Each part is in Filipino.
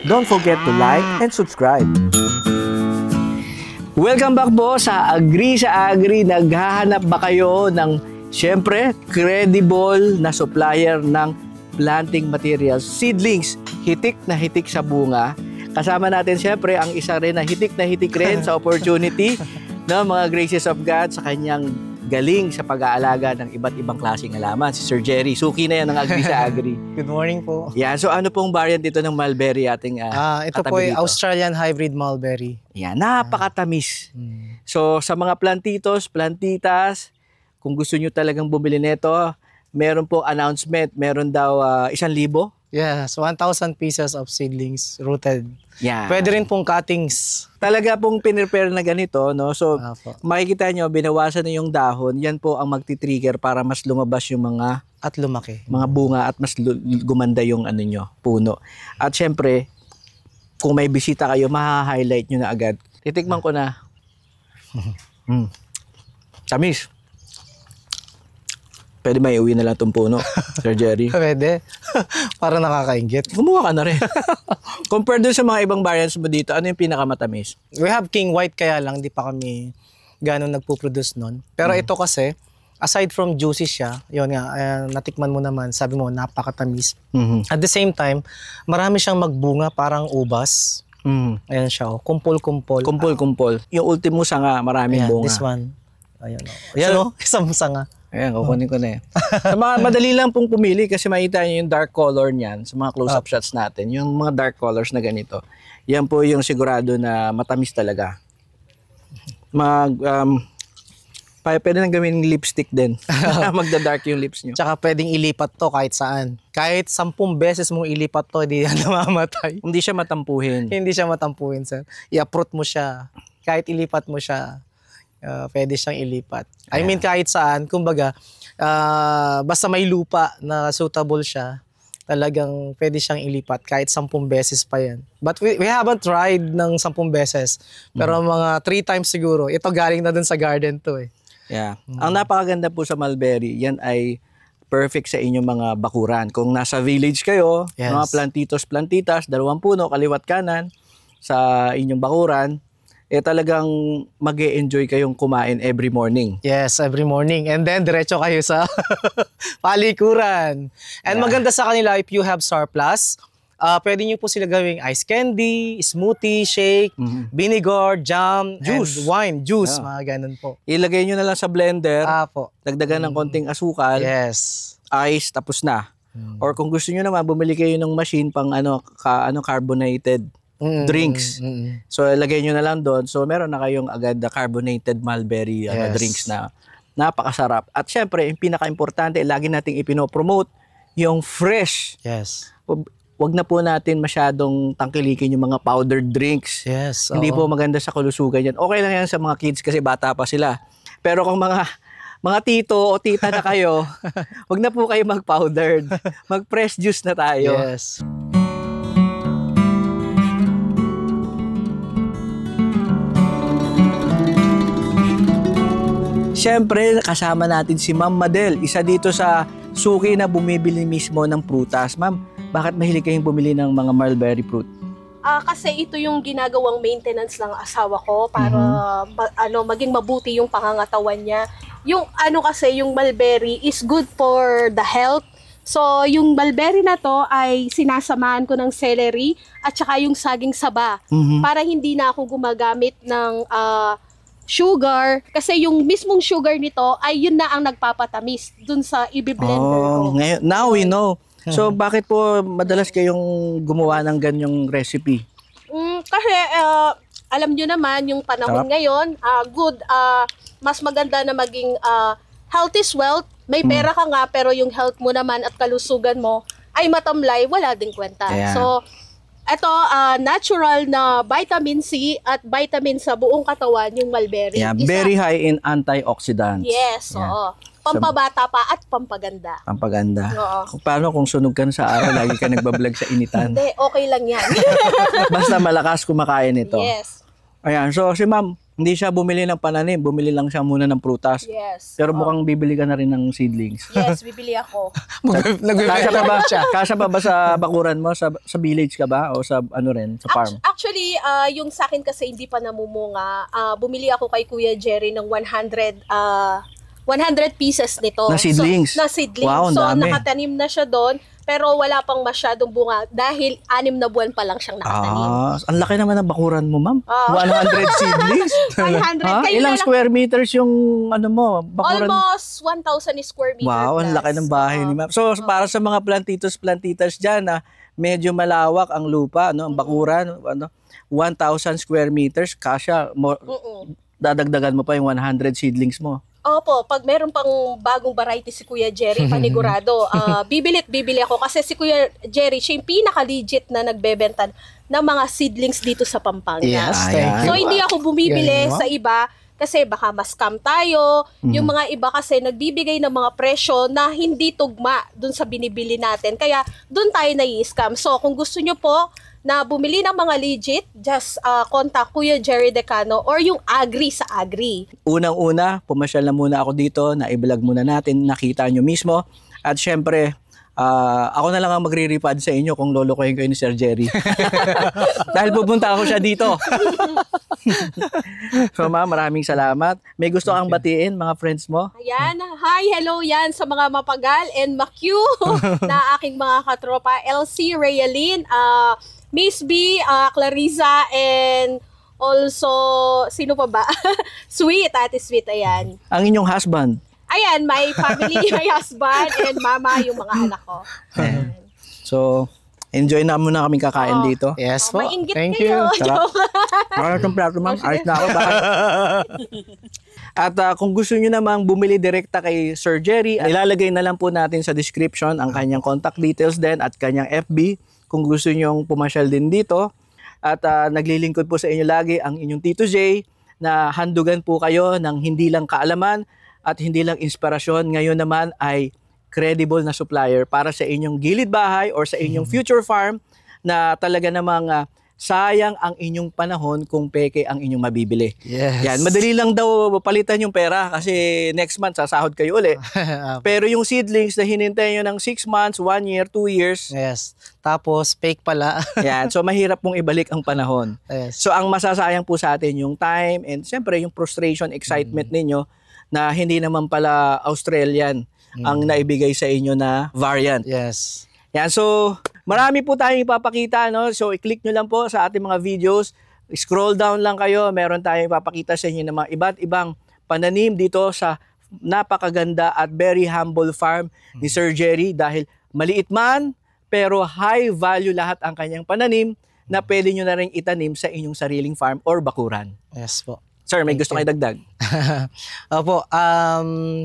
Don't forget to like and subscribe. Welcome back po sa Agri sa Agri. Naghahanap ba kayo ng, syempre, credible na supplier ng planting materials, seedlings, hitik na hitik sa bunga? Kasama natin syempre ang isa rin na hitik rin sa opportunity ng mga graces of God sa kanyang galing sa pag-aalaga ng iba't ibang klaseng halaman. Si Sir Jerry, suki na yan ng Agri sa Agri. Good morning po. Yan, so ano pong variant dito ng mulberry ating ito po ay Australian hybrid mulberry. Yan, napakatamis. So sa mga plantitos, plantitas, kung gusto nyo talagang bumili nito, meron po announcement, meron daw 1,000. Yes, 1,000 pieces of seedlings rooted. Yeah. Pwede rin pong cuttings. Talaga pong pinrepare na ganito, no? So, makikita nyo, binawasan na yung dahon. Yan po ang magti-trigger para mas lumabas yung mga at lumaki. Mga bunga at mas gumanda yung ano nyo, puno. At syempre, kung may bisita kayo, maha-highlight nyo na agad. Titikman ko na. Tamis. Pwede may uwi na lang itong puno, Sir Jerry. Pwede. Para nakakaingit. Gumawa ka na rin. Compared dun sa mga ibang variants mo dito, ano yung pinakamatamis? We have King White kaya lang, di pa kami gano'n nagpo-produce nun. Pero ito kasi, aside from juicy siya, yun nga, natikman mo naman, sabi mo, napakatamis. At the same time, marami siyang magbunga, parang ubas. Ayan siya, kumpol-kumpol. Kumpol-kumpol. Yung ultimo sanga, maraming bunga. This one. Ayan o. Ayan o, isang sanga. Ayan, kukunin ko na eh. Madali lang pong pumili kasi makita nyo yung dark color niyan sa mga close-up shots natin. Yung mga dark colors na ganito. Yan po yung sigurado na matamis talaga. Pwede nang gawin lipstick din. Magda-dark yung lips nyo. Tsaka pwedeng ilipat to kahit saan. Kahit 10 beses mong ilipat to, hindi yan namamatay. Hindi siya matampuhin. Hindi siya matampuhin, sir. I-uproot mo siya. Kahit ilipat mo siya, pwede siyang ilipat. I mean, kahit saan, kumbaga, basta may lupa na suitable siya, talagang pwede siyang ilipat kahit 10 beses pa yan. But we haven't tried ng 10 beses. Pero mga 3 times siguro. Ito galing na dun sa garden to eh. Yeah. Ang napakaganda po sa mulberry, yan ay perfect sa inyong mga bakuran. Kung nasa village kayo, mga plantitos, plantitas, 2 puno, kaliwat kanan, sa inyong bakuran, talagang mag-e-enjoy kayong kumain every morning. Yes, every morning. And then, diretso kayo sa palikuran. And maganda sa kanila, if you have surplus, pwede nyo po sila gawing ice candy, smoothie, shake, vinegar, jam, juice, and wine, juice, mga ganun po. Ilagay nyo na lang sa blender, dagdagan ng konting asukal, ice, tapos na. Or kung gusto nyo naman, bumili kayo ng machine pang carbonated drinks. So, ilagay nyo na lang doon. So, meron na kayong agad na carbonated mulberry drinks na napakasarap. At syempre, yung pinaka-importante, lagi nating ipinopromote yung fresh. Yes. Wag na po natin masyadong tangkilikin yung mga powdered drinks. Yes. Hindi po maganda sa kalusugan yan. Okay lang yan sa mga kids kasi bata pa sila. Pero kung mga tito o tita na kayo, wag na po kayo mag-powdered. Mag-fresh juice na tayo. Yes. Siyempre, kasama natin si Ma'am Madel, isa dito sa suki na bumibili mismo ng prutas. Ma'am, bakit mahilig kayong bumili ng mga mulberry fruit? Kasi ito yung ginagawang maintenance ng asawa ko para maging mabuti yung pangangatawan niya. Yung kasi yung mulberry is good for the health. So yung mulberry na to ay sinasamahan ko ng celery at saka yung saging saba para hindi na ako gumagamit ng sugar, kasi yung mismong sugar nito ay yun na ang nagpapatamis dun sa i-blender ko. Ngayon, now we know. So bakit po madalas kayong gumawa ng ganyang recipe? Kasi alam nyo naman yung panahon ngayon, mas maganda na maging health is wealth. May pera ka nga pero yung health mo naman at kalusugan mo ay matamlay, wala ding kwenta. So ito, natural na vitamin C at vitamin sa buong katawan, yung mulberry. Very high in antioxidants. Yes, oo. Pampabata pa at pampaganda. Pampaganda. Paano kung sunog ka sa araw, lagi ka nagbablog sa initan? Hindi, okay lang yan. Basta malakas kumakain ito. Yes. Ayan, so si Ma'am, Hindi siya bumili ng pananim, bumili lang siya muna ng prutas. Yes. Pero mukhang bibili ka na rin ng seedlings. Yes, bibili ako. Kasya pa ba siya? Kasya pa ba sa bakuran mo? Sa village ka ba? O sa ano rin? Sa farm? Actually, yung sa akin kasi hindi pa namumunga. Bumili ako kay Kuya Jerry ng 100 pieces nito. Na seedlings? So, na seedlings. Wow, ang so, dami. nakatanim na siya doon. Pero wala pang masyadong bunga dahil 6 na buwan pa lang siyang nakatanim. Ang laki naman ng bakuran mo, ma'am. Ah. 100 seedlings. 100. Ha? Kayo Ilang na lang- square meters yung ano mo? Bakuran? Almost 1,000 square meters. Wow, ang laki ng bahay ni ma'am. So, para sa mga plantitas dyan, medyo malawak ang lupa, no? Ang bakuran, 1,000 square meters, kasya, dadagdagan mo pa yung 100 seedlings mo. Opo, pag meron pang bagong variety si Kuya Jerry, panigurado, bibili ako. Kasi si Kuya Jerry, siya yung pinaka-legit na nagbebenta ng mga seedlings dito sa Pampanga. Yes, Ayan. thank So, you. hindi ako bumibili Yan, sa iba kasi baka ma-scam tayo. Yung mga iba kasi nagbibigay ng mga presyo na hindi tugma dun sa binibili natin. Kaya dun tayo nai-scam. So, kung gusto nyo po na bumili ng mga legit, just contact Kuya Jerry Decano or yung Agri sa Agri. Unang-una, pumasyal na muna ako dito, na-vlog muna natin, nakita nyo mismo. At syempre, ako na lang ang magre-repad sa inyo kung lolokohin ko ni Sir Jerry. Dahil pupunta ako siya dito. So ma'am, maraming salamat. May gusto kang batiin, mga friends mo? Ayan, hi, hello yan sa mga mapagal and makyu na aking mga katropa. LC, Rayalyn, Miss B, Clarissa, and also, sino pa ba? Sweet, Ate Sweet, ayan. Ang inyong husband. Ayan, my family, my husband, and mama, yung mga anak ko. Ayan. So, enjoy na muna kaming kakain dito. Yes po. Mainggit Thank kayo. you. Sarap. Ano itong plato, ma'am? Ayos na ako. At kung gusto nyo namang bumili direkta kay Sir Jerry, ilalagay na lang po natin sa description ang kanyang contact details din at kanyang FB kung gusto nyong pumasyal din dito. At naglilingkod po sa inyo lagi ang inyong Tito J na handugan po kayo ng hindi lang kaalaman at hindi lang inspirasyon. Ngayon naman ay credible na supplier para sa inyong gilid bahay or sa inyong future farm na talaga namang sayang ang inyong panahon kung peke ang inyong mabibili. Yes. Yan, madali lang daw palitan yung pera kasi next month sasahod kayo uli. Pero yung seedlings na hinintay nyo ng 6 months, 1 year, 2 years, Yes. Tapos, fake pala. yan, so mahirap pong ibalik ang panahon. Yes. So ang masasayang po sa atin yung time and siyempre yung frustration, excitement ninyo na hindi naman pala Australian ang naibigay sa inyo na variant. Yes. Yan, so marami po tayong ipapakita, no? So i-click nyo lang po sa ating mga videos. Scroll down lang kayo, meron tayong ipapakita sa inyo ng mga iba't ibang pananim dito sa napakaganda at very humble farm ni Sir Jerry dahil maliit man pero high value lahat ang kanyang pananim na pwede nyo na rin itanim sa inyong sariling farm or bakuran. Yes po. Sir, may gusto kayo dagdag? Opo,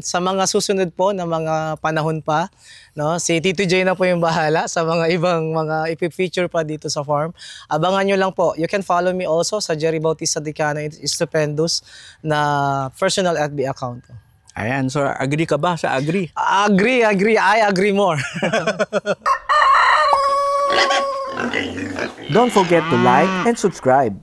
sa mga susunod po na mga panahon pa, no, si Tito J na po yung bahala sa mga ibang mga ipi-feature pa dito sa farm. Abangan nyo lang po. You can follow me also sa Jerry Bautista Decano Stupendous na personal FB account. Ayan, so agree ka ba sa agree? Agree. I agree more. Don't forget to like and subscribe.